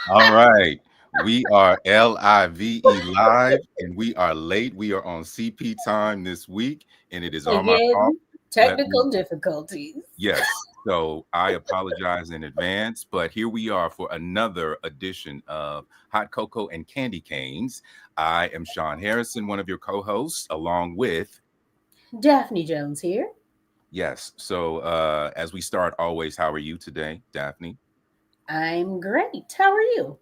All right. We are live and we are late. We are on CP time this week and it is all my fault. Again, Let me, technical difficulties. yes. So I apologize in advance, but here we are for another edition of Hot Cocoa and Candy Canes. I am Shawn Harrison, one of your co hosts, along with, Daphne Jones here. yes. So as we start, always, how are you today, Daphne? I'm great. How are you?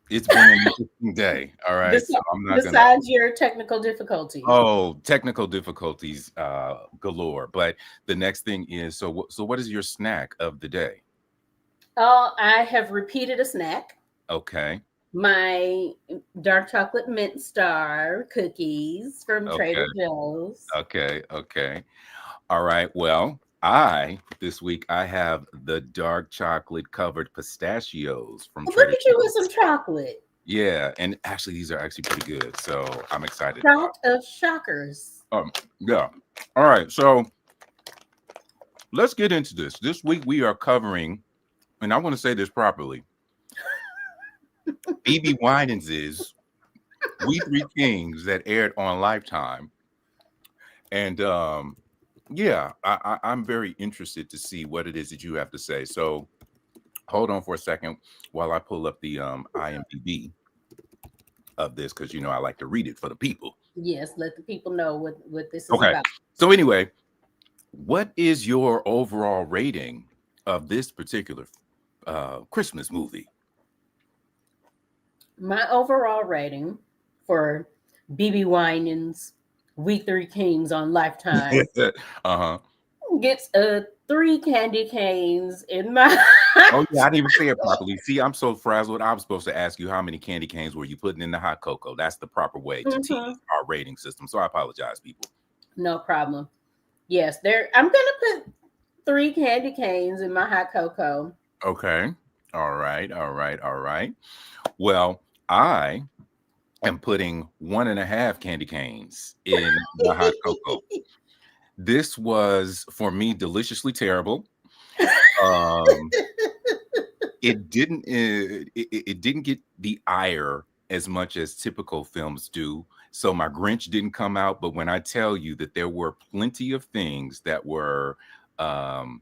It's been an interesting day. All right. Bes- So I'm not going to. Besides your technical difficulties. Oh, technical difficulties galore. But the next thing is, so what is your snack of the day? I have repeated a snack. Okay. My dark chocolate mint star cookies from Okay. Trader Joe's. Okay. Okay. All right. Well, I this week I have the dark chocolate covered pistachios from Look Trader at you with some Joe's. chocolate. Yeah, and actually these are actually pretty good. So I'm excited about Shock of shockers. yeah. All right. So let's get into this. This week we are covering, and I want to say this properly. BB Winans' We Three Kings that aired on Lifetime. And yeah, I'm very interested to see what it is that you have to say. So hold on for a second while I pull up the IMDb of this because I like to read it for the people. Yes, let the people know what this is Okay. about. So anyway, what is your overall rating of this particular Christmas movie? My overall rating for BB Winans' We Three Kings on Lifetime Uh-huh. gets three candy canes in my Oh yeah, I didn't even say it properly. See, I'm so frazzled. I was supposed to ask you how many candy canes were you putting in the hot cocoa. That's the proper way to tease Mhm. our rating system. So I apologize, people. No problem. Yes, there. I'm gonna put three candy canes in my hot cocoa. Okay. All right. All right. All right. Well, I am putting 1.5 candy canes in the hot cocoa. This was for me deliciously terrible. Um, it didn't get the ire as much as typical films do. So my Grinch didn't come out, but when I tell you that there were plenty of things that were um,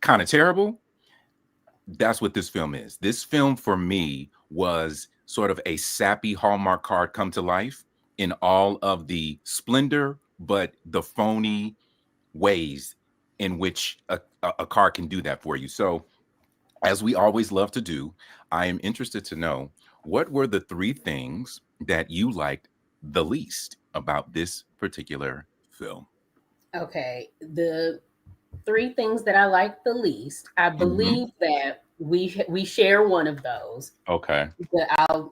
kind of terrible, that's what this film is. This film for me was sort of a sappy Hallmark card come to life in all of the splendor, but the phony ways in which a car can do that for you. So, as we always love to do, I am interested to know what were the three things that you liked the least about this particular film? Okay, the three things that I like the least. I Hmm. believe that we share one of those. Okay. But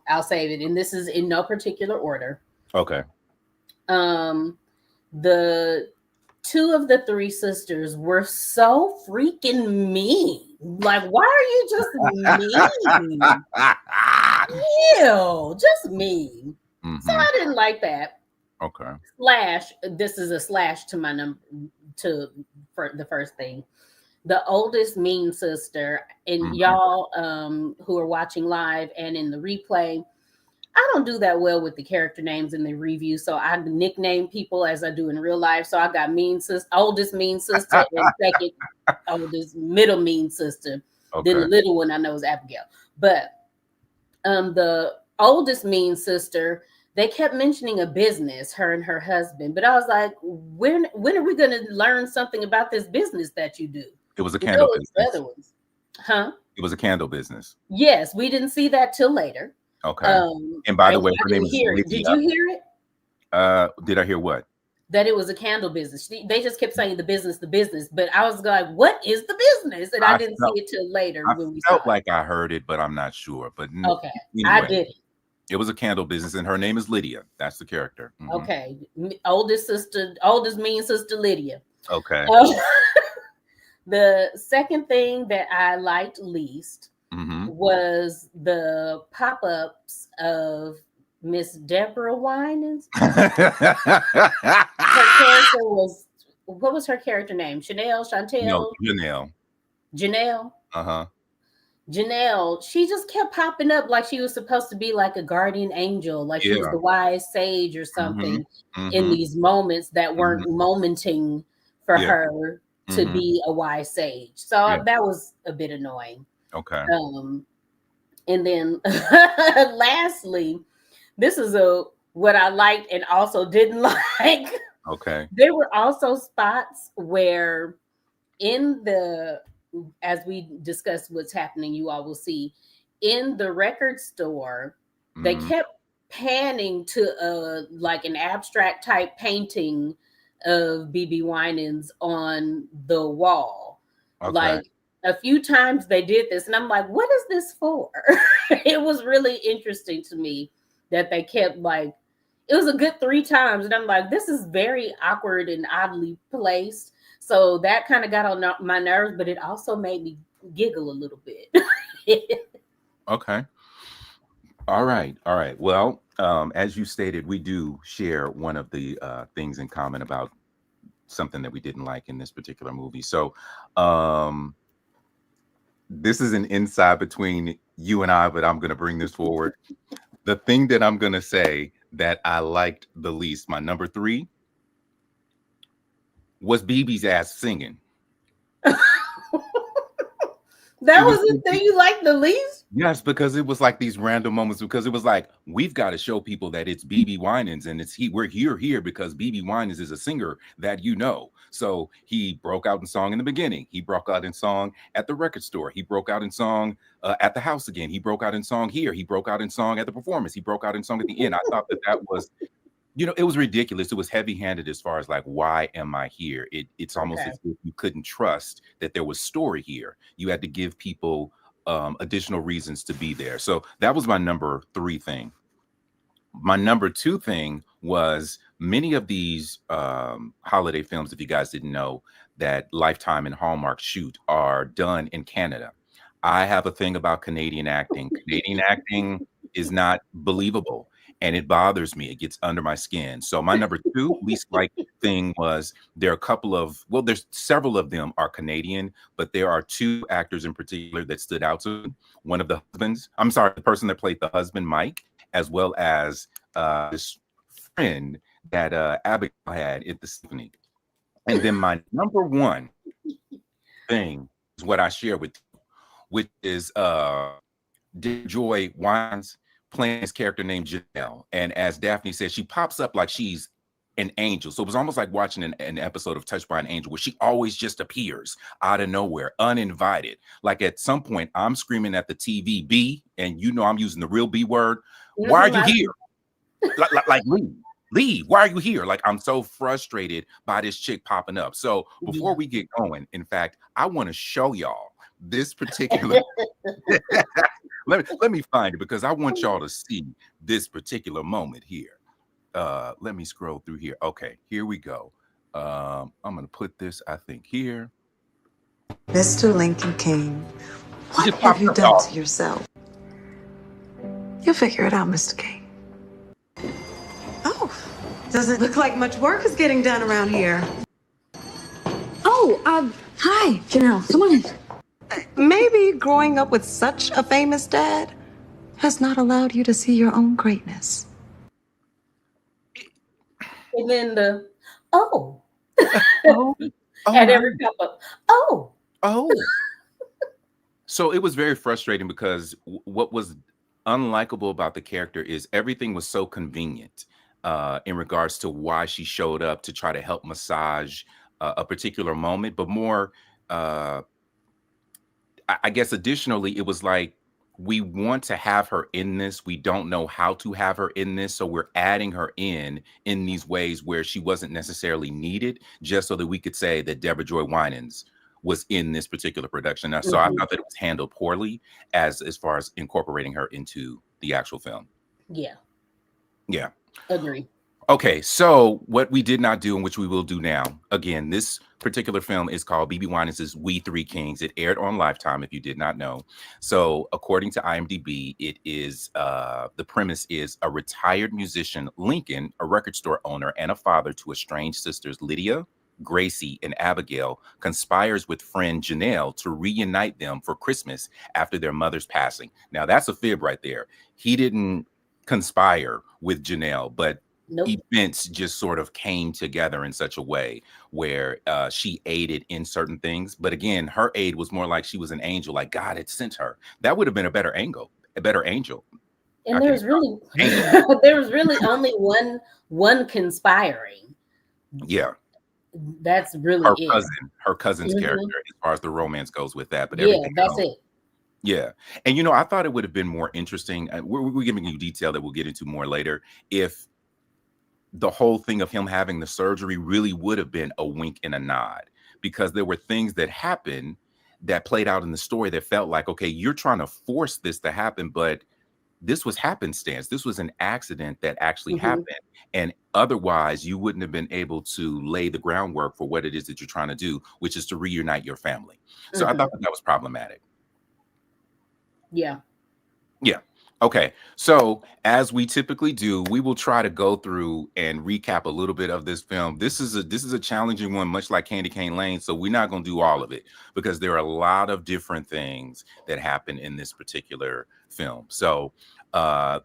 I'll save it, and this is in no particular order. Okay. Um, the two of the three sisters were so freaking mean. Like, why are you just mean? Ew, just mean. So Hmm. I didn't like that. Okay. Slash, this is a slash to my number to for the first thing. The oldest mean sister, and Hmm. y'all who are watching live and in the replay, I don't do that well with the character names in the review, so I nickname people as I do in real life. So I got mean sister, oldest mean sister, and second oldest middle mean sister. Then Okay. the little one I know is Abigail. But the oldest mean sister, they kept mentioning a business, her and her husband. But I was like, when are we gonna learn something about this business that you do? It was a You know candle it's the business. other ones. Huh? It was a candle business. Yes, we didn't see that till later. Okay. And by the And way, I her name didn't is hear it. Did Lydia. you hear it? Did I hear what? That it was a candle business. They just kept saying the business. But I was like, what is the business? And I I didn't see felt it till later I when we saw felt it. like I heard it, but I'm not sure. But Okay. I anyway, did it. it was a candle business, and her name is Lydia. That's the character. Okay. Oldest sister, oldest mean sister Lydia. Okay. Um, the second thing that I liked least Hmm. was the pop-ups of Miss Deborah Winans. Her character was, what was her character name? Chanel, No, Chantel, Janelle. Janelle. Uh-huh. Janelle, she just kept popping up like she was supposed to be like a guardian angel, like she was Yeah. the wise sage or Mm-hmm. something in Mm-hmm. these moments that Mm-hmm. weren't momenting for Yeah. her to Mm-hmm. be a wise sage. So Yeah. that was a bit annoying. Okay. Um, and then lastly, this is a what I liked and also didn't like. Okay. There were also spots where in the as we discuss what's happening, you all will see in the record store, they Mm-hmm. kept panning to like an abstract type painting of BB Winans on the wall. Okay. Like a few times they did this, and I'm like, what is this for? It was really interesting to me that they kept like it was a good 3 times, and I'm like, this is very awkward and oddly placed. So that kind of got on my nerves, but it also made me giggle a little bit. Okay. All right. All right. Well, as you stated, we do share one of the things in common about something that we didn't like in this particular movie. So, um, this is an inside between you and I, but I'm going to bring this forward. The thing that I'm going to say that I liked the least, my number three, was BB's ass singing. It That was was the thing you liked the least? Yes, because it was like these random moments. Because it was like we've got to show people that it's BB Winans, and it's we're here because BB Winans is a singer that you know. So he broke out in song in the beginning. He broke out in song at the record store. He broke out in song at the house again. He broke out in song here. He broke out in song at the performance. He broke out in song at the end. I thought that was, it was ridiculous. It was heavy-handed as far as like, why am I here? It's almost Okay. as if you couldn't trust that there was story here. You had to give people additional reasons to be there. So that was my number three thing. My number two thing was many of these holiday films, if you guys didn't know, that Lifetime and Hallmark shoot are done in Canada. I have a thing about Canadian acting. Canadian acting is not believable, and it bothers me. It gets under my skin. So my number two least liked thing was there are a couple of, well, there's several of them are Canadian, but there are two actors in particular that stood out to me. One of the husbands, I'm sorry, the person that played the husband, Mike, as well as this friend that Abigail had at the symphony. And then my number one thing is what I share with you, which is Joy Wines playing this character named Janelle. And as Daphne said, she pops up like she's an angel. So it was almost like watching an episode of Touched by an Angel where she always just appears out of nowhere, uninvited. Like at some point, I'm screaming at the TV, B, and I'm using the real B word. Why are you here? Like leave. Why are you here? Like I'm so frustrated by this chick popping up. So before Yeah. we get going, in fact, I want to show y'all this particular let me find it because I want y'all to see this particular moment here. Let me scroll through here. Okay, here we go. I'm gonna put this, I think, here. Mr. Lincoln King, He what just have popped you up, done y'all. to yourself? You'll figure it out, Mr. King. Oh, doesn't look like much work is getting done around here. Oh, hi, Janelle. Come on in. Maybe growing up with such a famous dad has not allowed you to see your own greatness. And then the oh Oh, at my. every couple. Oh. Oh. So it was very frustrating because what was unlikable about the character is everything was so convenient in regards to why she showed up to try to help massage a particular moment, but more, uh, I guess, additionally, it was like we want to have her in this. We don't know how to have her in this, so we're adding her in these ways where she wasn't necessarily needed, just so that we could say that Deborah Joy Winans was in this particular production. Now, so I Mhm. thought that it was handled poorly as far as incorporating her into the actual film. Yeah. Yeah. Agree. Okay, so what we did not do and which we will do now, again, this particular film is called BB Winans' We Three Kings. It aired on Lifetime, if you did not know. So according to IMDb, it is the premise is a retired musician, Lincoln, a record store owner and a father to estranged sisters, Lydia, Gracie, and Abigail, conspires with friend Janelle to reunite them for Christmas after their mother's passing. Now, that's a fib right there. He didn't conspire with Janelle, but Nope. events just sort of came together in such a way where she aided in certain things. But again, her aid was more like she was an angel, like God had sent her. That would have been a better angle, a better angel. And I can angel. there was really only one conspiring. Yeah. That's really it. Her cousin's Mhm. character, as far as the romance goes with that, but Yeah, everything that's else. it. Yeah. And, you know, I thought it would have been more interesting. We're giving you detail that we'll get into more later. If the whole thing of him having the surgery really would have been a wink and a nod, because there were things that happened that played out in the story that felt like, okay, you're trying to force this to happen, but this was happenstance. This was an accident that actually Mhm. happened. And otherwise, you wouldn't have been able to lay the groundwork for what it is that you're trying to do, which is to reunite your family. So I Mhm. thought that was problematic. Yeah. Yeah. Okay. So as we typically do, we will try to go through and recap a little bit of this film. This is a challenging one, much like Candy Cane Lane. So we're not going to do all of it because there are a lot of different things that happen in this particular film. So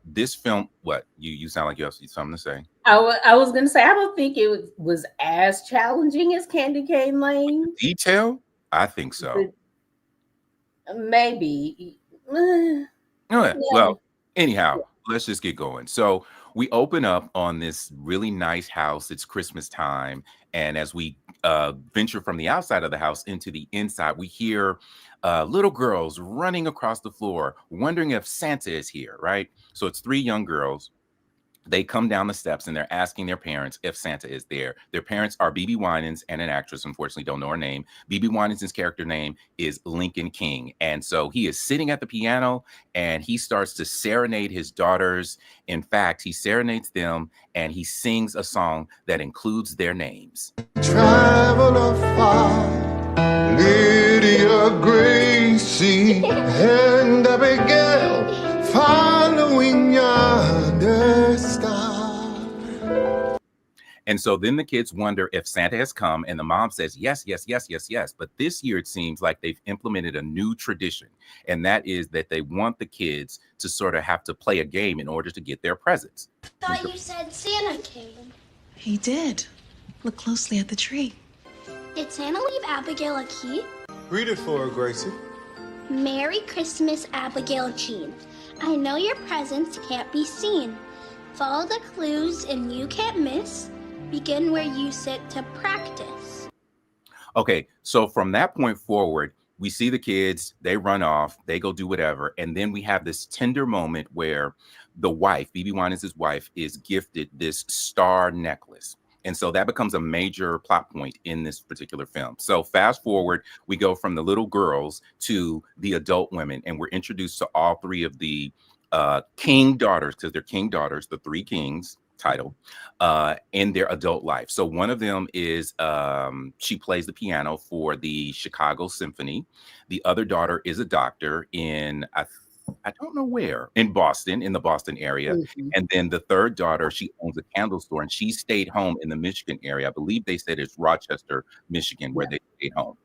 this film, what you sound like you have something to say. I was gonna say I don't think it was as challenging as Candy Cane Lane, Detail? I think so. but maybe. Okay. Yeah. Well, anyhow, let's just get going. So we open up on this really nice house. It's Christmas time. And as we venture from the outside of the house into the inside, we hear little girls running across the floor, wondering if Santa is here, right? So it's three young girls. They come down the steps and they're asking their parents if Santa is there. Their parents are BB Winans and an actress, unfortunately, don't know her name. BB Winans' character name is Lincoln King. And so he is sitting at the piano and he starts to serenade his daughters. In fact, he serenades them and he sings a song that includes their names. Travel afar, Lydia, Gracie, and Abigail, following yonder star. And so then the kids wonder if Santa has come, and the mom says, yes, yes, yes, yes, yes. But this year, it seems like they've implemented a new tradition, and that is that they want the kids to sort of have to play a game in order to get their presents. I thought you said Santa came. He did. Look closely at the tree. Did Santa leave Abigail a key? Read it for her, Gracie. Merry Christmas, Abigail Jean. I know your presents can't be seen. Follow the clues and you can't miss. Begin where you sit to practice. Okay, so from that point forward, we see the kids, they run off, they go do whatever. And then we have this tender moment where the wife, BB Winans' wife, is gifted this star necklace. And so that becomes a major plot point in this particular film. So fast forward, we go from the little girls to the adult women, and we're introduced to all three of the king daughters, because they're king daughters, the three kings title, in their adult life. So one of them is she plays the piano for the Chicago Symphony. The other daughter is a doctor in I don't know where, in Boston, in the Boston area. Mhm. And then the third daughter, she owns a candle store and she stayed home in the Michigan area. I believe they said it's Rochester, Michigan, where Yeah. they stayed home.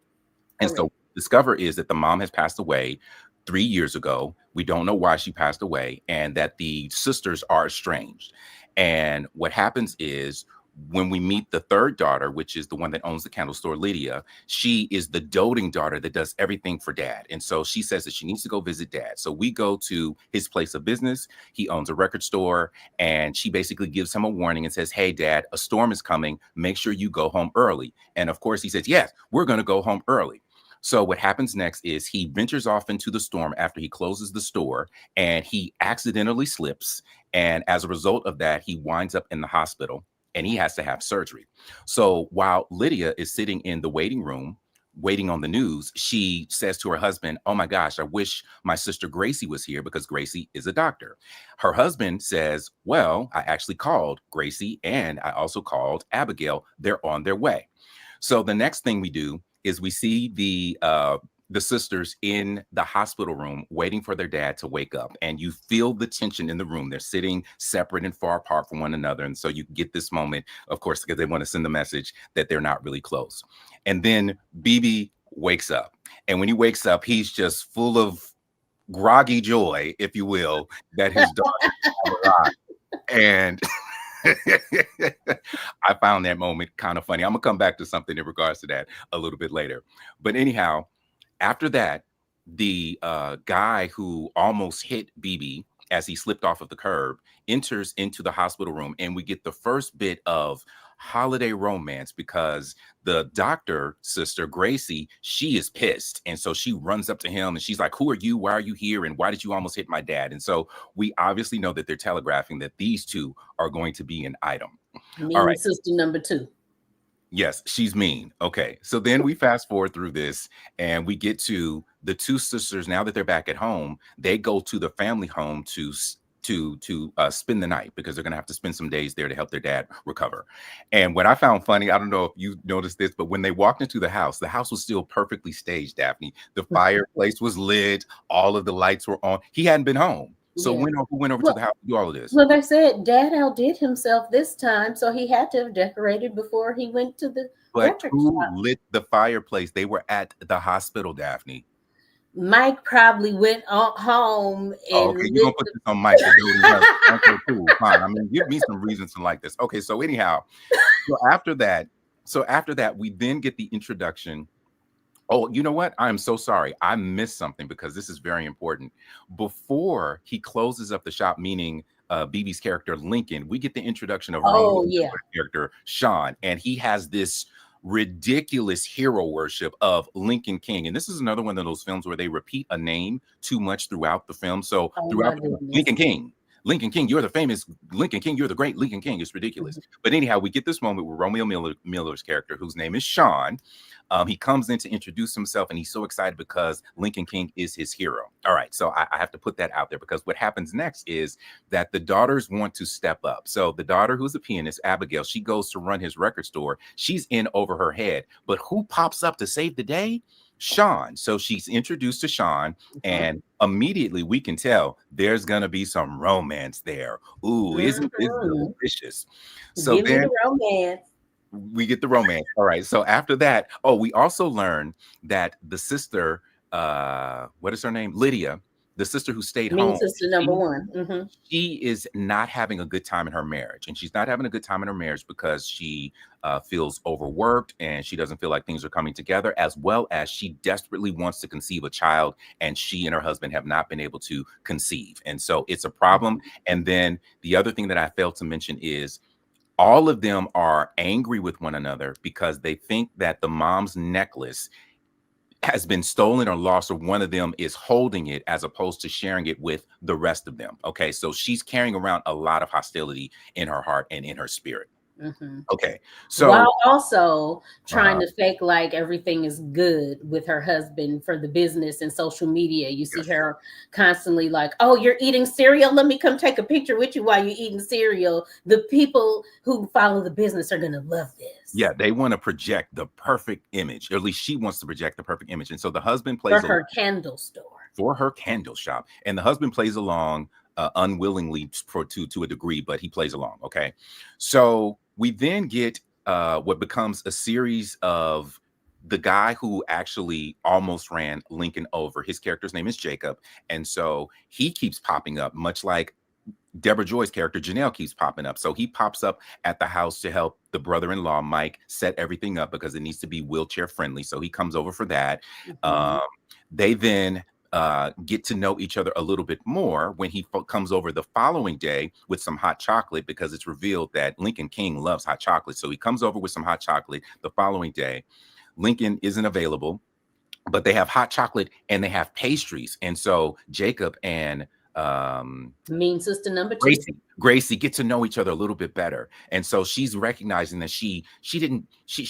And so Correct. discover is that the mom has passed away 3 years ago. We don't know why she passed away, and that the sisters are estranged. And what happens is when we meet the third daughter, which is the one that owns the candle store, Lydia, she is the doting daughter that does everything for dad. And so she says that she needs to go visit dad. So we go to his place of business. He owns a record store, and she basically gives him a warning and says, hey, dad, a storm is coming. Make sure you go home early. And of course, he says, yes, we're going to go home early. So what happens next is he ventures off into the storm after he closes the store, and he accidentally slips. And as a result of that, he winds up in the hospital and he has to have surgery. So while Lydia is sitting in the waiting room, waiting on the news, she says to her husband, oh my gosh, I wish my sister Gracie was here, because Gracie is a doctor. Her husband says, well, I actually called Gracie and I also called Abigail. They're on their way. So the next thing we do is we see the the sisters in the hospital room waiting for their dad to wake up, and you feel the tension in the room. They're sitting separate and far apart from one another, and so you get this moment, of course, because they want to send the message that they're not really close. And then BB wakes up, and when he wakes up, he's just full of groggy joy, if you will, that his daughter have arrived. And I found that moment kind of funny. I'm gonna come back to something in regards to that a little bit later. But anyhow, after that, the guy who almost hit BB as he slipped off of the curb enters into the hospital room, and we get the first bit of holiday romance because the doctor sister Gracie, she is pissed, and so she runs up to him and she's like, "Who are you? Why are you here? And why did you almost hit my dad?" And so we obviously know that they're telegraphing that these two are going to be an item. Mean All right. sister number 2. Yes, she's mean. Okay. So then we fast forward through this and we get to the two sisters. Now that they're back at home, they go to the family home to spend the night because they're going to have to spend some days there to help their dad recover. And what I found funny, I don't know if you noticed this, but when they walked into the house was still perfectly staged, Daphne. The fireplace was lit. All of the lights were on. He hadn't been home. So Yeah. who went over to the house to do all of this? Well, they said Dad outdid himself this time, so he had to have decorated before he went to the But record who shop. lit the fireplace? They were at the hospital, Daphne. Mike probably went home Oh, and okay, you're gonna put this on Mike. Okay, cool, fine. I mean, give me some reasons to like this. Okay, so anyhow, after that, we then get the introduction. Oh, you know what? I'm so sorry. I missed something because this is very important. Before he closes up the shop, meaning BB's character Lincoln, we get the introduction of Romeo's character Shawn, and he has this ridiculous hero worship of Lincoln King. And this is another one of those films where they repeat a name too much throughout the film. So throughout Lincoln King, you're the famous Lincoln King, you're the great Lincoln King. It's ridiculous. But anyhow, we get this moment with Romeo Miller's character, whose name is Shawn. He comes in to introduce himself, and he's so excited because Lincoln King is his hero. All right, so I have to put that out there because what happens next is that the daughters want to step up. So the daughter, who's a pianist, Abigail, she goes to run his record store. She's in over her head, but who pops up to save the day? Shawn. So she's introduced to Shawn, and immediately we can tell there's gonna be some romance there. Ooh, isn't this delicious? So Give me then the romance. we get the romance. All right. So after that, we also learn that the sister, what is her name? Lydia, the sister who stayed home. Sister number 1. She is not having a good time in her marriage. And she's not having a good time in her marriage because she feels overworked and she doesn't feel like things are coming together, as well as she desperately wants to conceive a child. And she and her husband have not been able to conceive. And so it's a problem. And then the other thing that I failed to mention is all of them are angry with one another because they think that the mom's necklace has been stolen or lost, or one of them is holding it as opposed to sharing it with the rest of them. Okay, so she's carrying around a lot of hostility in her heart and in her spirit. Okay, so while also trying to fake like everything is good with her husband for the business and social media. You see her constantly like, "Oh, you're eating cereal? Let me come take a picture with you while you're eating cereal." The people who follow the business are gonna love this. Yeah, they want to project the perfect image, or at least she wants to project the perfect image. And so the husband plays for her candle store, for her candle shop, and the husband plays along unwillingly to a degree, but he plays along. Okay, so we then get what becomes a series of the guy who actually almost ran Lincoln over. His character's name is Jacob, and so he keeps popping up, much like Deborah Joy's character Janelle keeps popping up. So he pops up at the house to help the brother-in-law Mike set everything up because it needs to be wheelchair friendly. So he comes over for that. They then get to know each other a little bit more when he comes over the following day with some hot chocolate, because it's revealed that Lincoln King loves hot chocolate. So he comes over with some hot chocolate the following day. Lincoln isn't available, but they have hot chocolate and they have pastries. And so Jacob and mean sister number 2, Gracie get to know each other a little bit better. And so she's recognizing that she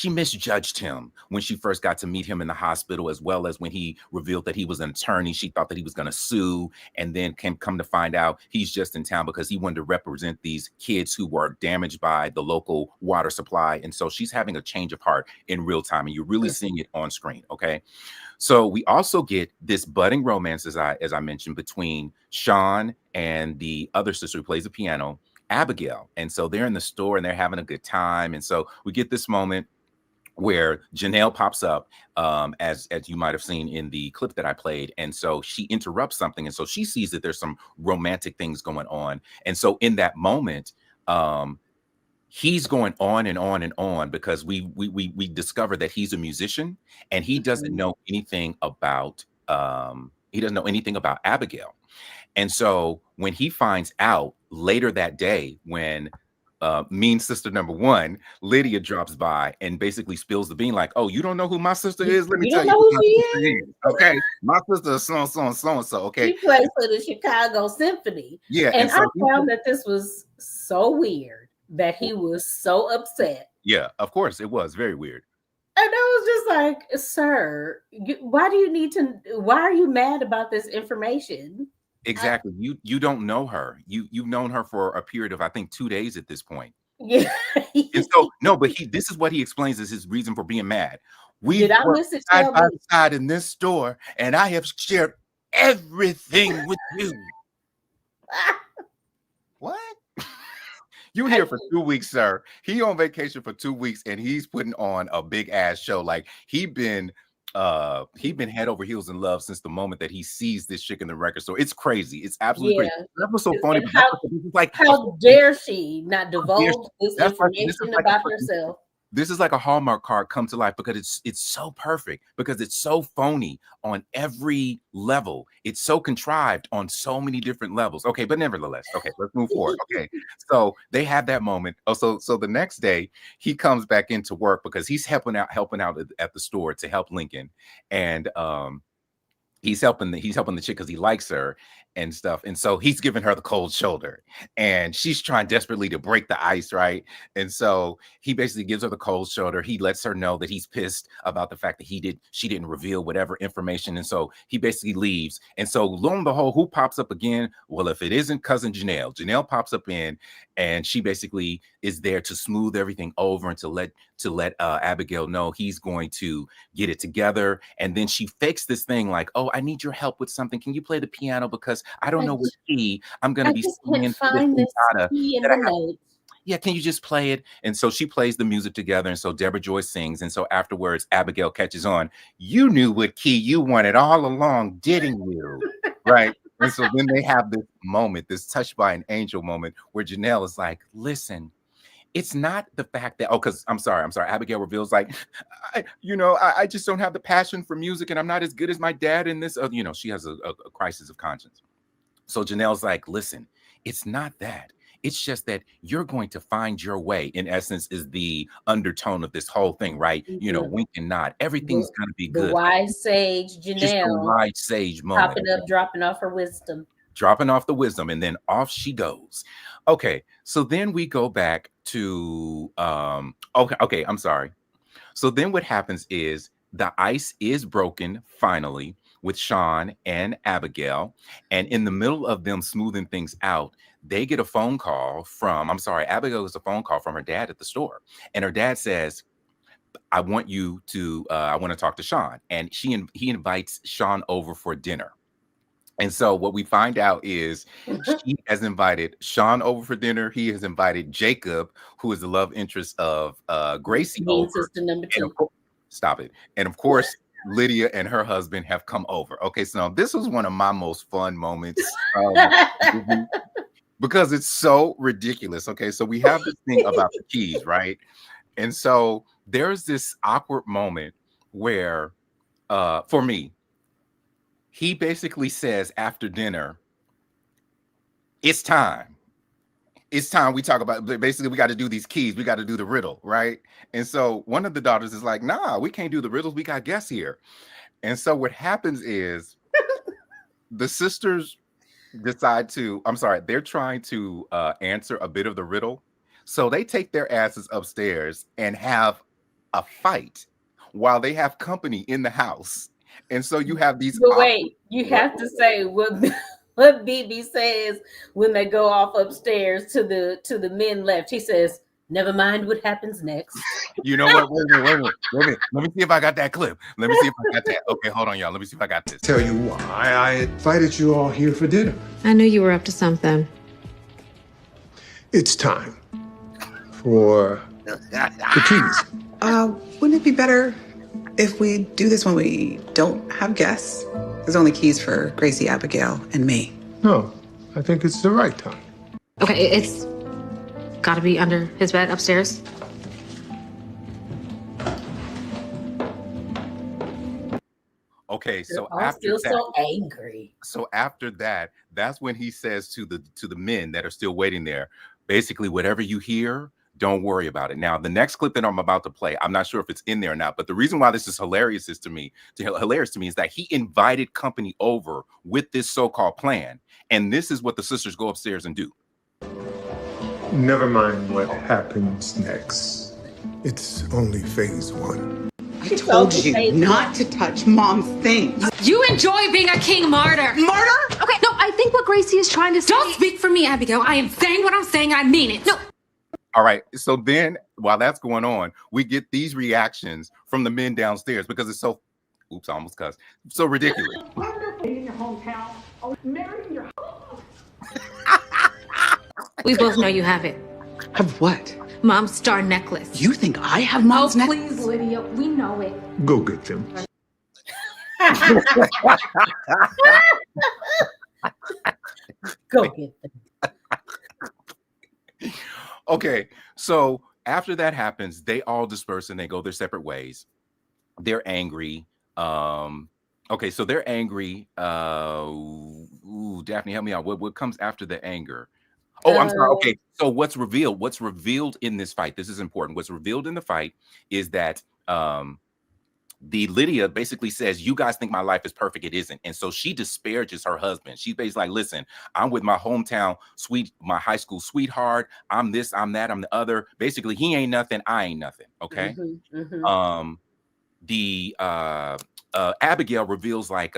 misjudged him when she first got to meet him in the hospital, as well as when he revealed that he was an attorney. She thought that he was going to sue, and then can come to find out he's just in town because he wanted to represent these kids who were damaged by the local water supply. And so she's having a change of heart in real time, and you're really seeing it on screen. Okay. So we also get this budding romance, as I mentioned, between Shawn and the other sister who plays the piano, Abigail. And so they're in the store and they're having a good time. And so we get this moment where Janelle pops up, as you might have seen in the clip that I played. And so she interrupts something. And so she sees that there's some romantic things going on. And so in that moment, he's going on and on and on because we discover that he's a musician and he doesn't know anything about Abigail. And so when he finds out later that day, when mean sister number one, Lydia, drops by and basically spills the bean, like, "Oh, you don't know who my sister is? Let me tell you who my sister is. Okay, my sister is so and so and so and so. Okay, she plays for the Chicago Symphony. Yeah, and so I found that this was so weird that he was so upset. Yeah, of course it was very weird. And I was just like, "Sir, why are you mad about this information?" Exactly. You don't know her. You've known her for a period of, I think, 2 days at this point. Yeah. And so no, but this is what he explains as his reason for being mad. We worked side by side in this store, and I have shared everything with you. What? You here for 2 weeks, sir. He on vacation for 2 weeks, and he's putting on a big ass show. Like he been head over heels in love since the moment that he sees this chick in the record store. It's crazy. It's absolutely crazy. That was so funny. How dare she not divulge this information about herself? This is like a Hallmark card come to life because it's so perfect, because it's so phony on every level. It's so contrived on so many different levels. Okay, but nevertheless, okay, let's move forward. Okay, so they have that moment. Oh, so the next day he comes back into work because he's helping out at the store to help Lincoln, and he's helping the chick because he likes her and stuff. And so he's giving her the cold shoulder and she's trying desperately to break the ice, right? And so he basically gives her the cold shoulder. He lets her know that he's pissed about the fact that she didn't reveal whatever information. And so he basically leaves. And so lo and behold, who pops up again? Well, if it isn't cousin Janelle pops up in, and she basically is there to smooth everything over and to let Abigail know he's going to get it together. And then she fakes this thing like, "Oh, I need your help with something. Can you play the piano? Because I don't know what key I'm going to be singing for this note. Yeah, can you just play it?" And so she plays the music together. And so Deborah Joy sings. And so afterwards, Abigail catches on. "You knew what key you wanted all along, didn't you?" Right. And so then they have this moment, this touched by an angel moment, where Janelle is like, "Listen, it's not the fact that," because I'm sorry. Abigail reveals like, I just don't have the passion for music, and I'm not as good as my dad in this. She has a crisis of conscience. So Janelle's like, "Listen, it's not that. It's just that you're going to find your way," in essence, is the undertone of this whole thing, right? Wink and nod. Everything's going to be good. The wise sage Janelle. Just a wise sage moment. Popping up, dropping off her wisdom. Dropping off the wisdom, and then off she goes. Okay, so then we go back to okay, I'm sorry. So then what happens is the ice is broken finally with Shawn and Abigail, and in the middle of them smoothing things out, they get a phone call from, Abigail gets a phone call from her dad at the store, and her dad says, I want to talk to Shawn. And he invites Shawn over for dinner. And so what we find out is she has invited Shawn over for dinner. He has invited Jacob, who is the love interest of Gracie, over. Sister number 2. Stop it. And of course, Lydia and her husband have come over. Okay, so now this was one of my most fun moments because it's so ridiculous. Okay, so we have this thing about the keys, right? And so there's this awkward moment where, for me, he basically says after dinner, it's time. It's time we talk about, basically, we got to do these keys. We got to do the riddle, right? And so one of the daughters is like, "Nah, we can't do the riddles. We got guests here." And so what happens is the sisters decide to, I'm sorry, they're trying to answer a bit of the riddle. So they take their asses upstairs and have a fight while they have company in the house. And so you have these But awkward, wait, you what? have to say what what BB says when they go off upstairs to the men left. He says, "Never mind what happens next." You know what? Wait a minute. Let me see if I got that clip. Let me see if I got that. Okay, hold on, y'all. Let me see if I got this. Tell you why I invited you all here for dinner. I knew you were up to something. It's time for the keys. Wouldn't it be better if we do this when we don't have guests? There's only keys for Gracie, Abigail, and me. No, I think it's the right time. Okay, it's gotta be under his bed upstairs. Okay, so I'm after still that, so angry. so after that, that's when he says to the men that are still waiting there, basically, whatever you hear, don't worry about it. Now, the next clip that I'm about to play, I'm not sure if it's in there or not, but the reason why this is hilarious is hilarious to me is that he invited company over with this so-called plan, and this is what the sisters go upstairs and do. Never mind what happens next. It's only phase one. I told you not to touch Mom's things. You enjoy being a king martyr. Murder? Okay, no, I think what Gracie is trying to say. Don't speak for me, Abigail. I am saying what I'm saying. I mean it. No. All right. So then while that's going on, we get these reactions from the men downstairs because it's so, oops, I almost cussed. So ridiculous. In your hometown, or married in your home. We both know you have it. Have what? Mom's star necklace. You think I have Mom's necklace? Please, Lydia. We know it. Go get them. Go get them. Okay, so after that happens, they all disperse and they go their separate ways. They're angry. Okay, so they're angry. Daphne, help me out. What comes after the anger? Oh, I'm sorry. Okay, so what's revealed? What's revealed in this fight? This is important. What's revealed in the fight is that the Lydia basically says, "You guys think my life is perfect. It isn't." And so she disparages her husband. She's basically like, "Listen, I'm with my hometown my high school sweetheart. I'm this, I'm that, I'm the other. Basically, he ain't nothing. I ain't nothing." Okay. The Abigail reveals like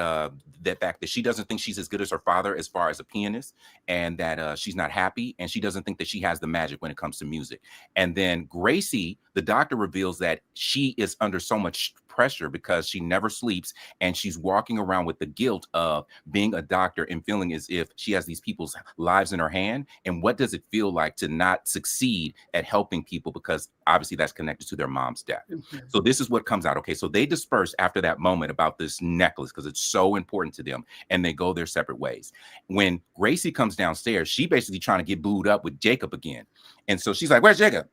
that fact that she doesn't think she's as good as her father as far as a pianist, and that she's not happy, and she doesn't think that she has the magic when it comes to music. And then Gracie, the doctor, reveals that she is under so much pressure because she never sleeps, and she's walking around with the guilt of being a doctor and feeling as if she has these people's lives in her hand. And what does it feel like to not succeed at helping people, because obviously that's connected to their mom's death. So this is what comes out. Okay, so they disperse after that moment about this necklace because it's so important to them, and they go their separate ways. When Gracie comes downstairs, she basically trying to get booed up with Jacob again, and so she's like, "Where's Jacob?"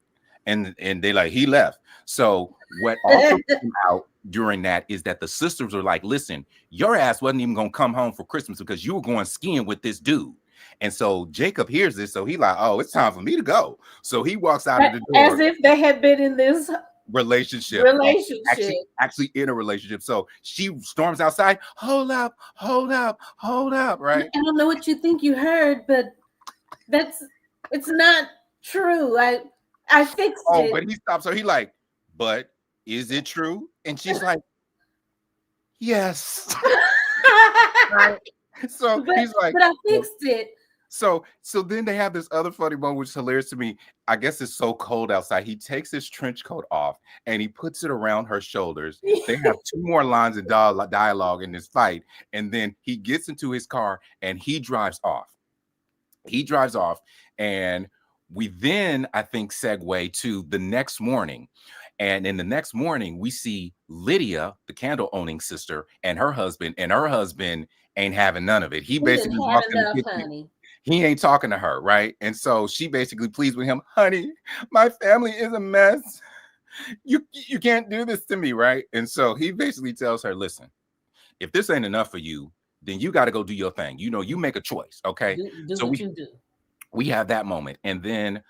And they like, "He left." So what also came out during that is that the sisters are like, "Listen, your ass wasn't even gonna come home for Christmas because you were going skiing with this dude." And so Jacob hears this, so he like, "Oh, it's time for me to go." So he walks out of the door As if they had been in this relationship. Actually in a relationship. So she storms outside. Hold up, right? I don't know what you think you heard, but it's not true. I fixed it. But he stops her. He like, "But is it true?" And she's like, "Yes." Right? So he's like, "But I fixed it." So then they have this other funny moment, which is hilarious to me. I guess it's so cold outside. He takes his trench coat off and he puts it around her shoulders. They have two more lines of dialogue in this fight. And then he gets into his car and he drives off. And we then, I think, segue to the next morning. And in the next morning, we see Lydia, the candle owning sister, and her husband ain't having none of it. He basically walked in the kitchen. Honey. He ain't talking to her, right? And so she basically pleads with him, "Honey, my family is a mess. You can't do this to me," right? And so he basically tells her, "Listen, if this ain't enough for you, then you got to go do your thing. You know, you make a choice, okay?" Do so what you do. we have that moment. And then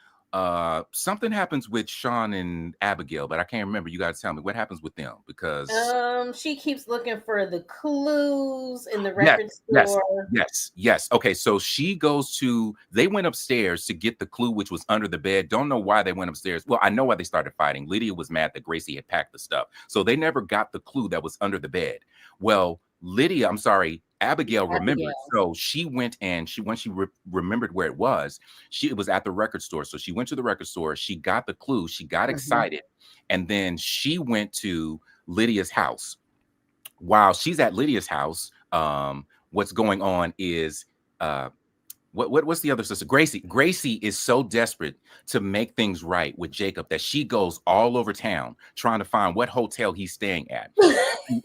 something happens with Shawn and Abigail, but I can't remember. You guys tell me what happens with them because She keeps looking for the clues in the yes, record yes, store. yes. Okay, so they went upstairs to get the clue, which was under the bed. Don't know why they went upstairs. Well, I know why they started fighting. Lydia was mad that Gracie had packed the stuff. So they never got the clue that was under the bed. Well, Abigail remembered. So she went and once she remembered where it was at the record store. So she went to the record store. She got the clue. She got excited. And then she went to Lydia's house. While she's at Lydia's house, what's going on is what's the other sister? Gracie. Gracie is so desperate to make things right with Jacob that she goes all over town trying to find what hotel he's staying at.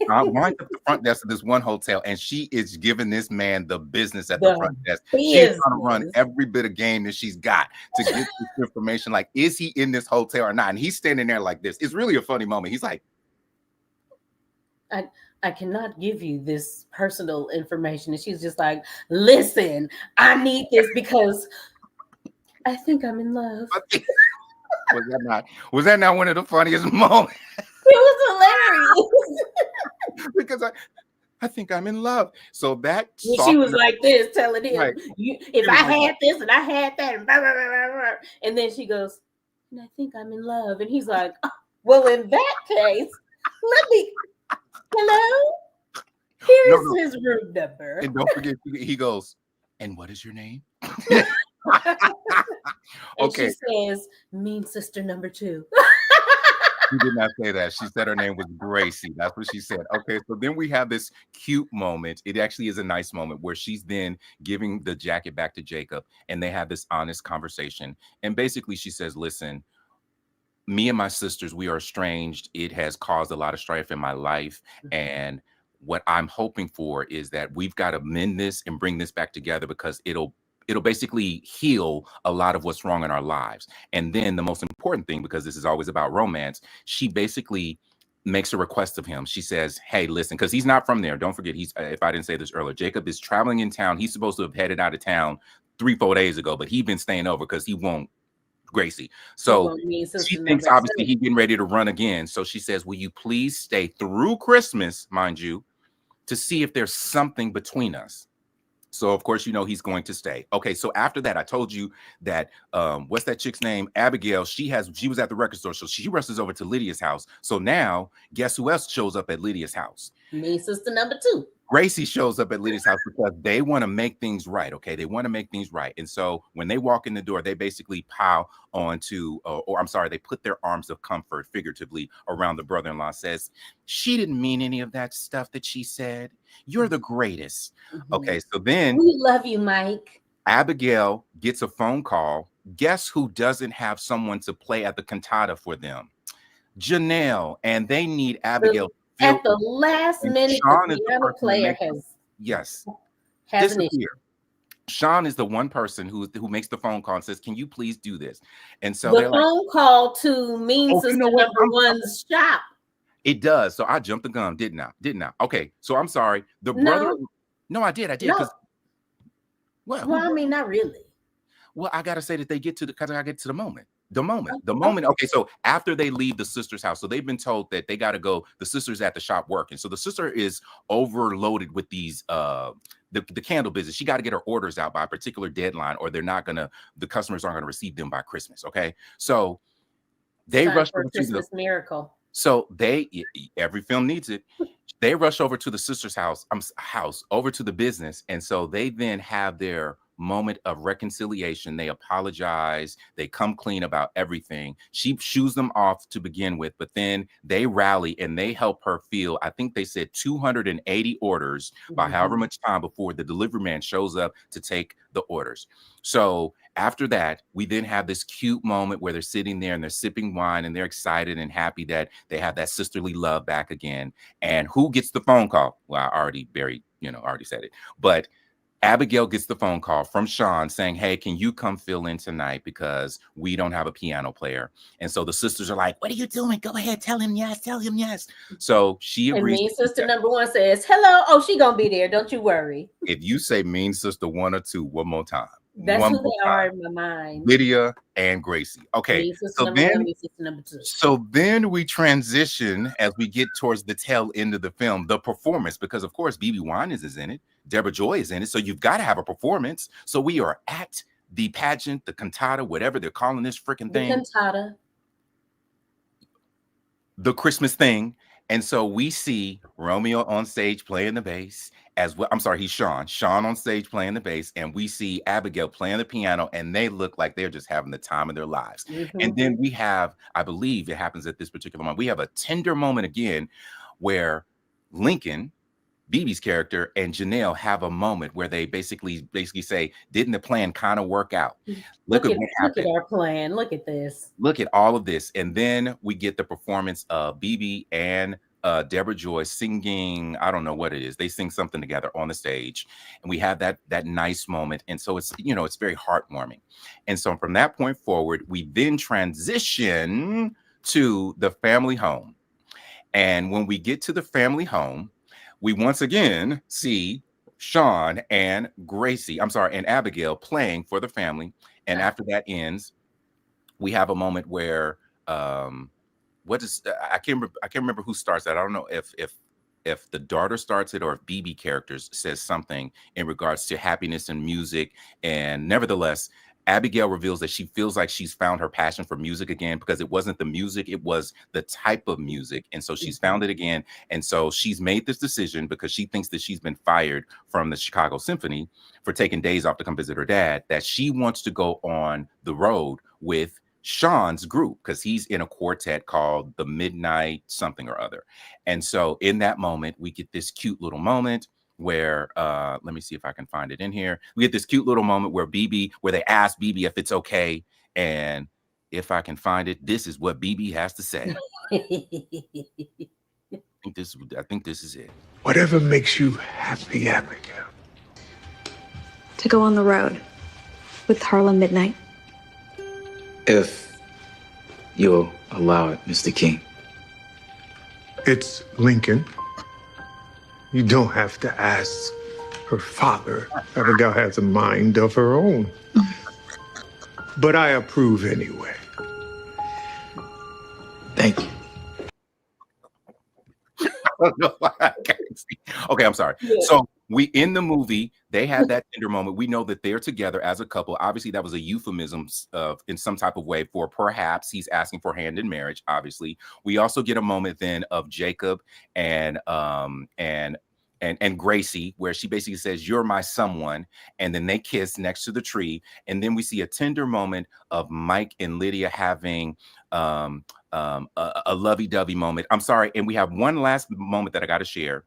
Winds up the front desk of this one hotel, and she is giving this man the business at the front desk. She's trying to run every bit of game that she's got to get this information. Like, is he in this hotel or not? And he's standing there like this. It's really a funny moment. He's like, I cannot give you this personal information. And she's just like, listen, I need this because I think I'm in love. Was that not one of the funniest moments? It was hilarious. Because I think I'm in love. So that she was like this, telling him, right. If I had this and I had that, and blah, blah, blah, blah, blah. And then she goes, and I think I'm in love. And he's like, oh, well, in that case, let me. Hello? Here's his room number. And don't forget, he goes, and what is your name? Okay. She says, mean sister number 2. She did not say that. She said her name was Gracie. That's what she said. Okay, so then we have this cute moment. It actually is a nice moment where she's then giving the jacket back to Jacob, and they have this honest conversation. And basically she says, listen, me and my sisters, we are estranged. It has caused a lot of strife in my life. And what I'm hoping for is that we've got to mend this and bring this back together because it'll basically heal a lot of what's wrong in our lives. And then the most important thing, because this is always about romance, she basically makes a request of him. She says, hey, listen, because he's not from there. Don't forget, if I didn't say this earlier, Jacob is traveling in town. He's supposed to have headed out of town 3-4 days ago, but he's been staying over because he won't Gracie. So she thinks obviously he's getting ready to run again. So she says, will you please stay through Christmas, mind you, to see if there's something between us? So of course, he's going to stay. Okay, so after that, I told you that what's that chick's name? Abigail. She was at the record store, so she rushes over to Lydia's house. So now, guess who else shows up at Lydia's house? Me, sister number 2. Gracie shows up at Lydia's house because they want to make things right. Okay, they want to make things right. And so when they walk in the door, they basically pile onto, they put their arms of comfort figuratively around the brother-in-law. Says, she didn't mean any of that stuff that she said. You're the greatest. Okay, so then we love you, Mike. Abigail gets a phone call. Guess who doesn't have someone to play at the cantata for them? Janelle, and they need Abigail. At the last minute, Shawn the piano player has an issue. Shawn is the one person who makes the phone call and says, "Can you please do this?" And so the phone call to mean sister number 1's shop. It does. So I jumped the gun, didn't I? Okay, so I'm sorry. The brother. No, I did. No. Well, I mean, not really. Well, I gotta say that because I gotta get to the moment. The moment. Okay, so after they leave the sister's house, so they've been told that they got to go. The sister's at the shop working, so the sister is overloaded with these the candle business. She got to get her orders out by a particular deadline, or the customers aren't gonna receive them by Christmas. Okay, so they rush over to Christmas miracle. So every film needs it. They rush over to the sister's house, over to the business, and so they then have their moment of reconciliation. They apologize. They come clean about everything. She shoos them off to begin with, but then they rally and they help her fill, I think they said 280 orders by however much time before the delivery man shows up to take the orders. So after that, we then have this cute moment where they're sitting there and they're sipping wine and they're excited and happy that they have that sisterly love back again. And who gets the phone call? Well, I already said it, but Abigail gets the phone call from Shawn saying, hey, can you come fill in tonight because we don't have a piano player? And so the sisters are like, what are you doing? Go ahead. Tell him yes. So she agrees. And mean sister number 1 says, hello. Oh, she going to be there. Don't you worry. If you say mean sister 1 or 2 one more time, That's one who more they time. are in my mind. Lydia and Gracie. Okay, Me, sister number one, me, sister number two. so then we transition as we get towards the tail end of the film, the performance, because of course BB Winans is in it, Deborah Joy is in it, so you've got to have a performance. So we are at the pageant, the cantata, whatever they're calling this freaking thing. The cantata. The Christmas thing. And so we see Romeo on stage playing the bass as well. I'm sorry, he's Shawn. Shawn on stage playing the bass, and we see Abigail playing the piano, and they look like they're just having the time of their lives. And then we have, I believe it happens at this particular moment, we have a tender moment again where Lincoln, BB's character, and Janelle have a moment where they basically say, didn't the plan kind of work out? Look at our plan. Look at this. Look at all of this. And then we get the performance of BB and Deborah Joy singing, I don't know what it is. They sing something together on the stage, and we have that nice moment. And so it's, it's very heartwarming. And so from that point forward, we then transition to the family home. And when we get to the family home, we once again see Shawn and Abigail playing for the family. And after that ends, we have a moment where I can't remember who starts that. I don't know if the daughter starts it or if BB characters says something in regards to happiness and music. And nevertheless, Abigail reveals that she feels like she's found her passion for music again, because it wasn't the music, it was the type of music. And so she's found it again. And so she's made this decision because she thinks that she's been fired from the Chicago Symphony for taking days off to come visit her dad, that she wants to go on the road with Shawn's group, because he's in a quartet called the Midnight something or other. And so in that moment, we get this cute little moment where let me see if I can find it in here. We get this cute little moment where they ask BB if it's okay, and if I can find it, this is what BB has to say. I think this is it. Whatever makes you happy, Abigail. To go on the road with Harlem Midnight. If you'll allow it, Mr. King. It's Lincoln. You don't have to ask her father. Abigail has a mind of her own. But I approve anyway. Thank you. Okay, I'm sorry. Yeah. So in the movie, they had that tender moment. We know that they're together as a couple. Obviously, that was a euphemism in some type of way for perhaps he's asking for hand in marriage. Obviously, we also get a moment then of Jacob and Gracie, where she basically says, "You're my someone," and then they kiss next to the tree. And then we see a tender moment of Mike and Lydia having a lovey-dovey moment. I'm sorry, and we have one last moment that I got to share.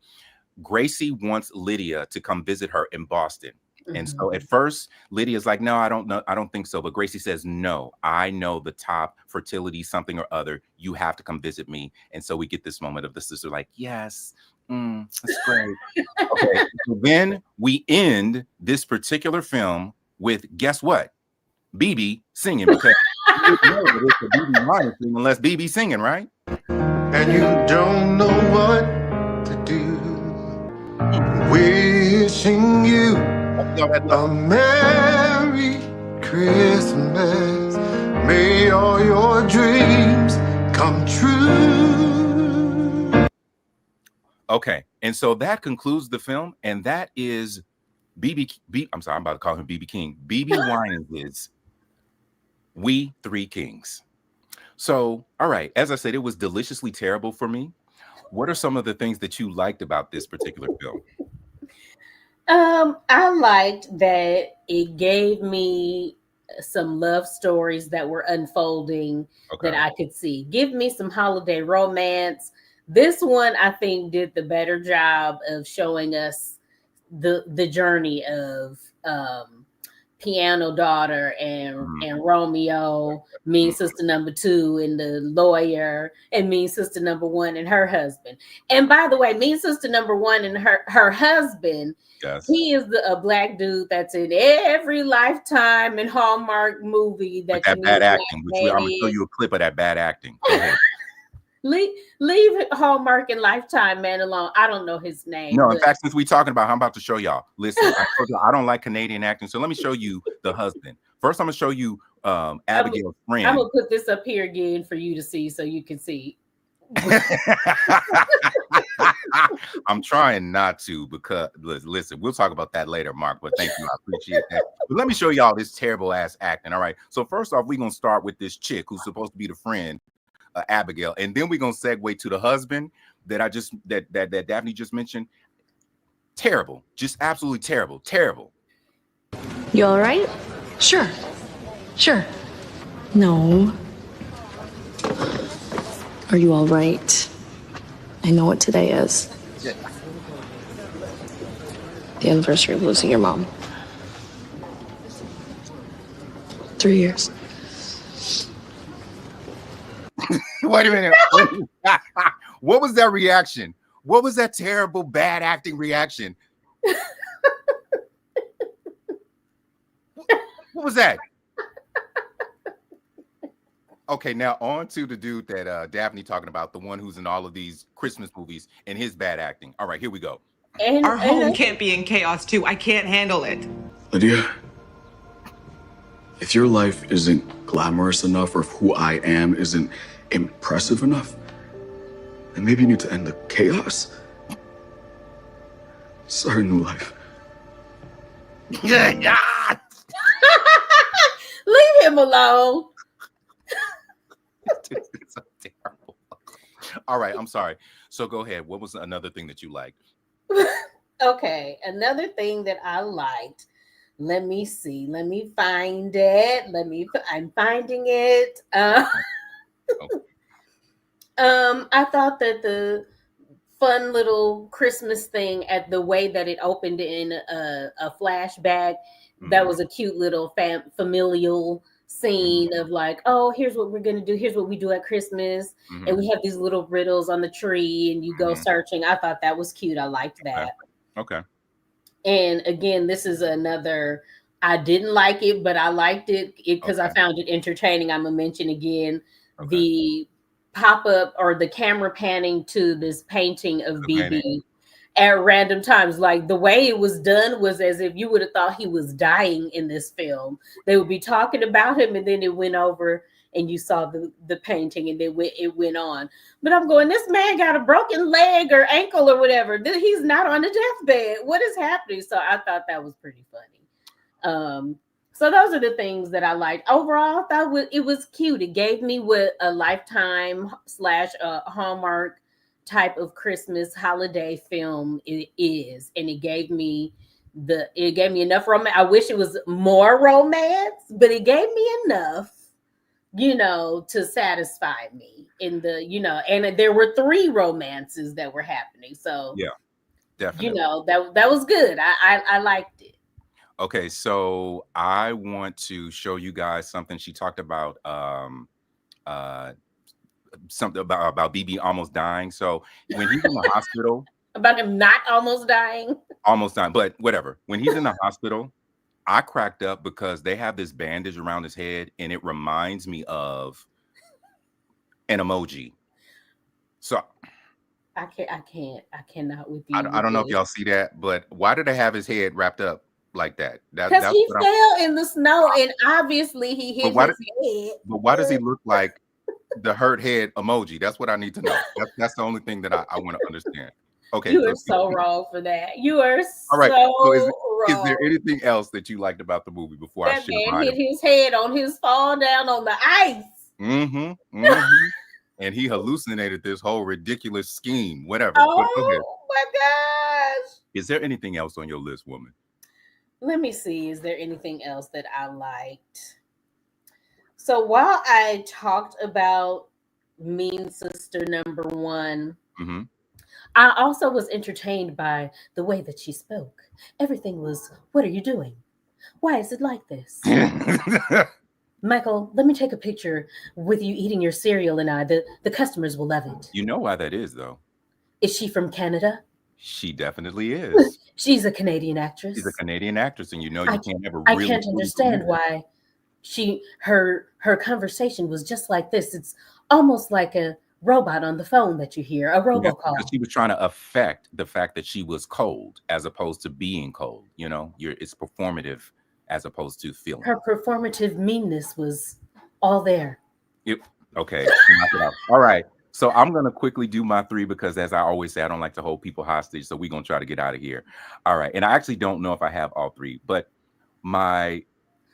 Gracie wants Lydia to come visit her in Boston. And so at first, Lydia's like, "No, I don't know. I don't think so." But Gracie says, "No, I know the top fertility something or other. You have to come visit me." And so we get this moment of the sister like, "Yes, that's great." Okay, so then we end this particular film with, guess what? BB singing, because you know that it's a BB Winans thing unless BB singing, right? And you don't know what to do. Wishing you a Merry Christmas. May all your dreams come true. Okay, and so that concludes the film, and that is I'm sorry, I'm about to call him BB King. BB Winans is We Three Kings. So, all right, as I said, it was deliciously terrible for me. What are some of the things that you liked about this particular film? I liked that it gave me some love stories that were unfolding that I could see. Give me some holiday romance. This one, I think, did the better job of showing us the journey of piano daughter and Romeo, mean sister number 2 and the lawyer, and mean sister number 1 and her husband. And by the way, mean sister number 1 and her husband, yes, he is a black dude that's in every Lifetime and Hallmark movie that bad acting. I'm gonna show you a clip of that bad acting. Go ahead. leave Hallmark and Lifetime man alone. I don't know his name. No, in fact, since we're talking about, I'm about to show y'all. Listen, I told you I don't like Canadian acting, so let me show you the husband. First, I'm gonna show you Abigail's friend. I'm gonna put this up here again for you to see, so you can see. I'm trying not to, because listen, we'll talk about that later, Mark. But thank you, I appreciate that. But let me show y'all this terrible ass acting. All right. So first off, we're gonna start with this chick who's supposed to be the friend, Abigail, and then we're gonna segue to the husband that that Daphne just mentioned. Terrible, just absolutely terrible, terrible. You all right? Sure. No. Are you all right? I know what today is. The anniversary of losing your mom. 3 years. Wait a minute. What was that reaction? What was that terrible, bad acting reaction? What was that? Okay, now on to the dude that Daphne talking about, the one who's in all of these Christmas movies and his bad acting. All right, here we go. Our home can't be in chaos too. I can't handle it. Lydia, if your life isn't glamorous enough, or if who I am isn't impressive enough, then maybe you need to end the chaos. Start a new life. Leave him alone. It's so terrible. All right, I'm sorry. So go ahead. What was another thing that you liked? Okay, another thing that I liked. Let me see. Let me find it. I'm finding it. I thought that the fun little Christmas thing, at the way that it opened in a flashback, that was a cute little familial scene of like, oh, here's what we're gonna do, here's what we do at Christmas, and we have these little riddles on the tree and you go searching. I thought that was cute. I liked that. Okay. And again, this is another, I didn't like it, but I liked it because I found it entertaining. I'm gonna mention again the pop-up or the camera panning to this painting of BB at random times. Like the way it was done was as if you would have thought he was dying in this film. They would be talking about him and then it went over and you saw the painting and then it went on. But I'm going, this man got a broken leg or ankle or whatever. He's not on the deathbed. What is happening? So I thought that was pretty funny. So those are the things that I liked. Overall, I thought it was cute. It gave me what a Lifetime / Hallmark type of Christmas holiday film it is, and it gave me enough romance. I wish it was more romance, but it gave me enough, to satisfy me in the, and there were 3 romances that were happening. So yeah, definitely. That was good. I liked it. Okay, so I want to show you guys something. She talked about something about BB almost dying. So when he's in the hospital, about him not almost dying, but whatever. When he's in the hospital, I cracked up because they have this bandage around his head, and it reminds me of an emoji. So I cannot with you. I don't know if y'all see that, but why did they have his head wrapped up like that? Because he fell in the snow, and obviously he hit his head. But why does he look like the hurt head emoji? That's what I need to know. That's the only thing that I want to understand. Okay, you are so wrong for that. You are all right. So is wrong. There anything else that you liked about the movie before I share mine? Hit his head on his fall down on the ice. And he hallucinated this whole ridiculous scheme, whatever. Oh my gosh. Is there anything else on your list, woman? Let me see. Is there anything else that I liked? So while I talked about Mean Sister #1, I also was entertained by the way that she spoke. Everything was, what are you doing? Why is it like this? Michael, let me take a picture with you eating your cereal and the customers will love it. You know why that is, though. Is she from Canada? She definitely is. She's a Canadian actress. She's a Canadian actress, and you can't ever really... I can't understand why her conversation was just like this. It's almost like a robot on the phone that you hear, a And that's because robocall. she was trying to affect the fact that she was cold as opposed to being cold. You know, it's performative as opposed to feeling. Her performative meanness was all there. Yep. Okay. Knock it out. All right. So I'm gonna quickly do my three because, as I always say, I don't like to hold people hostage. So we're gonna try to get out of here. All right. And I actually don't know if I have all three, but my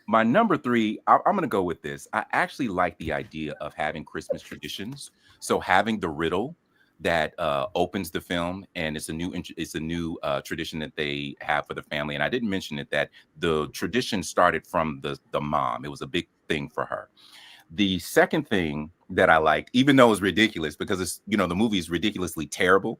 number three, I'm going to go with this. I actually like the idea of having Christmas traditions. So having the riddle that opens the film, and it's a new tradition that they have for the family. And I didn't mention it, that the tradition started from the mom. It was a big thing for her. The second thing that I liked, even though it was ridiculous, because it's, the movie is ridiculously terrible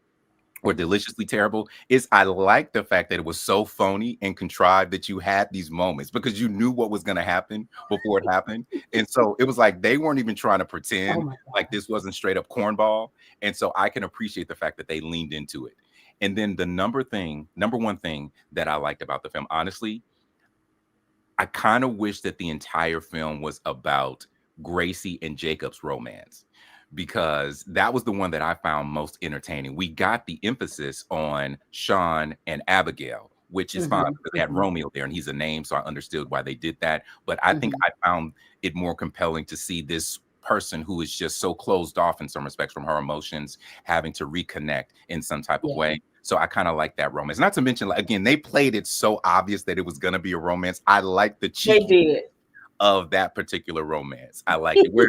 or deliciously terrible, is I like the fact that it was so phony and contrived that you had these moments because you knew what was going to happen before it happened. And so it was like they weren't even trying to pretend like this wasn't straight up cornball. And so I can appreciate the fact that they leaned into it. And then the number one thing that I liked about the film, honestly, I kind of wish that the entire film was about Gracie and Jacob's romance, because that was the one that I found most entertaining. We got the emphasis on Shawn and Abigail, which is fine because they had Romeo there and he's a name, so I understood why they did that. But I think I found it more compelling to see this person who is just so closed off in some respects from her emotions having to reconnect in some type of way. So I kind of like that romance. Not to mention, again, they played it so obvious that it was going to be a romance. I like the cheeky of that particular romance. I like it. Where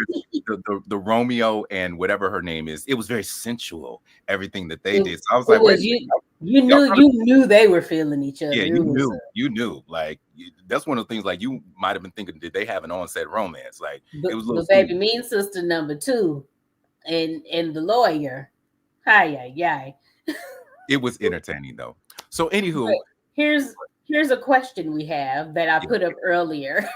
the Romeo and whatever her name is, it was very sensual, everything that they did. So I was like, wait, you knew they were feeling each other. Yeah, you knew. Like, that's one of the things, like, you might have been thinking, did they have an on-set romance? Like, it was a little baby mean sister number 2 and the lawyer. Hi. It was entertaining though. So anywho, but here's a question we have that I put up earlier.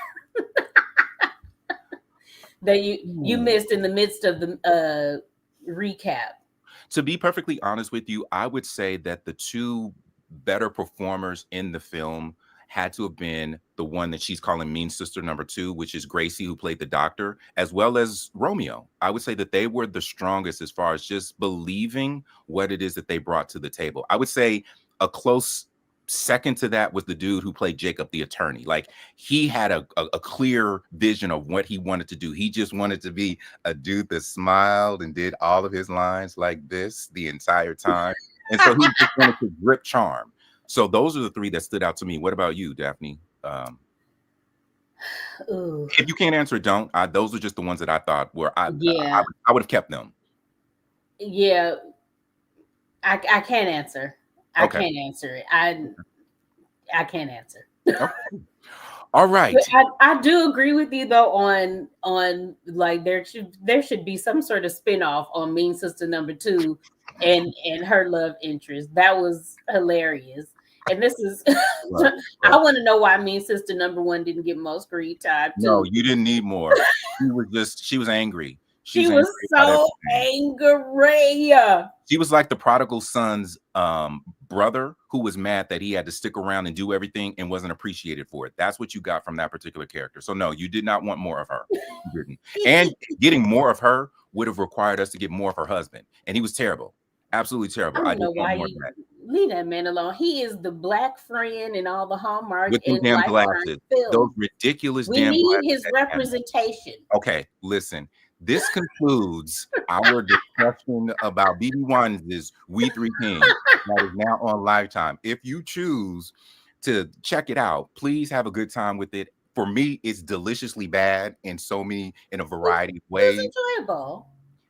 That you missed in the midst of the recap. To be perfectly honest with you, I would say that the two better performers in the film had to have been the one that she's calling mean sister number 2, which is Gracie, who played the doctor, as well as Romeo. I would say that they were the strongest as far as just believing what it is that they brought to the table. I would say a close second to that was the dude who played Jacob, the attorney. Like, he had a clear vision of what he wanted to do. He just wanted to be a dude that smiled and did all of his lines like this the entire time. And so he just wanted to grip charm. So those are the three that stood out to me. What about you, Daphne? If you can't answer, don't. Those are just the ones that I thought were, I would have kept them. Yeah. I can't answer. I can't answer it. I can't answer. Okay. All right. But I do agree with you though on like there should be some sort of spinoff on Mean Sister number 2 and her love interest. That was hilarious. And this is right. I want to know why Mean Sister number 1 didn't get more screen time too. No, you didn't need more. She was angry. She was so angry. She was like the prodigal son's brother who was mad that he had to stick around and do everything and wasn't appreciated for it. That's what you got from that particular character. So no, you did not want more of her. You didn't. And getting more of her would have required us to get more of her husband. And he was terrible. Absolutely terrible. I don't know why you leave that man alone. He is the black friend in all the Hallmark with them damn glasses. Those ridiculous damn glasses. We need his representation. Okay, listen. This concludes our discussion about BB Wine's We Three Kings that is now on Lifetime. If you choose to check it out, please have a good time with it. For me, it's deliciously bad in a variety of ways. It's enjoyable.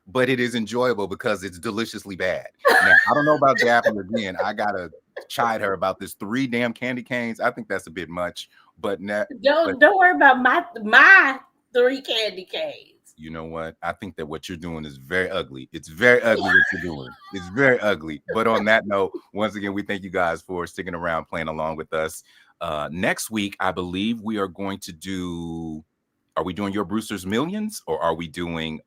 But it is enjoyable because it's deliciously bad. Now, I don't know about Daphne again. I gotta chide her about this 3 damn candy canes. I think that's a bit much. But don't worry about my 3 candy canes. You know what? I think that what you're doing is very ugly. It's very ugly what you're doing. It's very ugly. But on that note, once again, we thank you guys for sticking around, playing along with us. Next week, I believe we are going to do. Are we doing Your Brewster's Millions, or are we doing?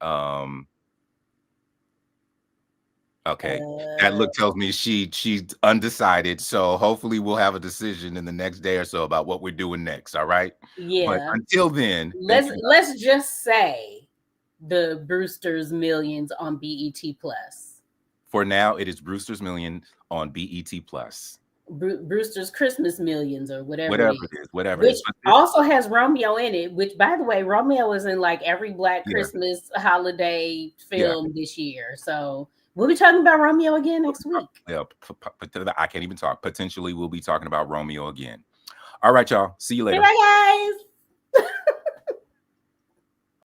Okay, that look tells me she's undecided. So hopefully we'll have a decision in the next day or so about what we're doing next. All right. Yeah. But until then, let's just say the Brewster's Millions on BET Plus. For now, it is Brewster's Million on BET Plus. Brewster's Christmas Millions or whatever Whatever it is. whatever Which it is. also has Romeo in it, which, by the way, Romeo is in like every Black Christmas holiday film this year. So we'll be talking about Romeo again next week. Yeah, I can't even talk. Potentially, we'll be talking about Romeo again. All right, y'all. See you later. Bye, guys.